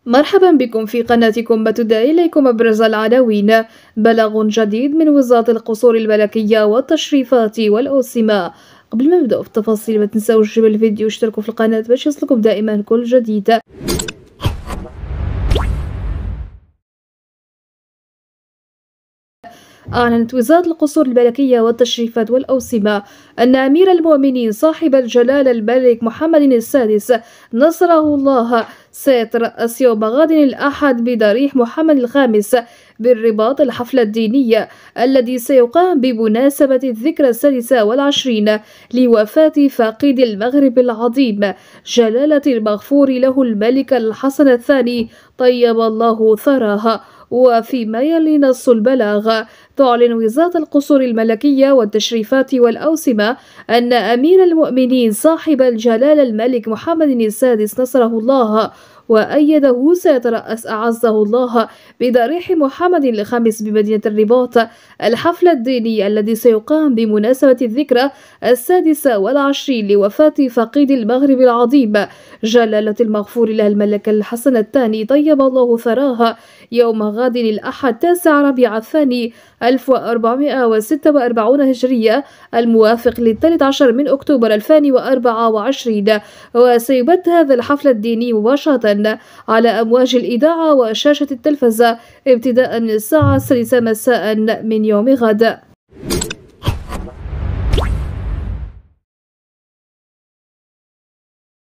مرحبا بكم في قناتكم، بتدعي إليكم أبرز العناوين. بلاغ جديد من وزارة القصور الملكية والتشريفات والأوسمة. قبل ما نبدأ في التفاصيل ما تنسوش تجيبوا الفيديو واشتركوا في القناة باش يوصلكم دائما كل جديد. أعلنت وزارة القصور الملكية والتشريفات والأوسمة أن أمير المؤمنين صاحب الجلالة الملك محمد السادس نصره الله سيترأس يوم غد الأحد بضريح محمد الخامس بالرباط الحفل الديني الذي سيقام بمناسبة الذكرى السادسة والعشرين لوفاة فقيد المغرب العظيم جلالة المغفور له الملك الحسن الثاني طيب الله ثراه. وفيما يلي نص البلاغ، تعلن وزارة القصور الملكية والتشريفات والأوسمة أن أمير المؤمنين صاحب الجلالة الملك محمد السادس نصره الله وأيده سيترأس أعزه الله بضريح محمد الخامس بمدينة الرباط الحفل الديني الذي سيقام بمناسبة الذكرى السادسة والعشرين لوفاة فقيد المغرب العظيم جلالة المغفور له الملك الحسن الثاني طيب الله ثراه يوم غد الأحد 9 ربيع الثاني 1446 هجرية الموافق لل13 من أكتوبر 2024. وسيبث هذا الحفل الديني مباشرة على أمواج الإذاعة وشاشة التلفزة ابتداء من الساعة 6 مساء من يوم غد.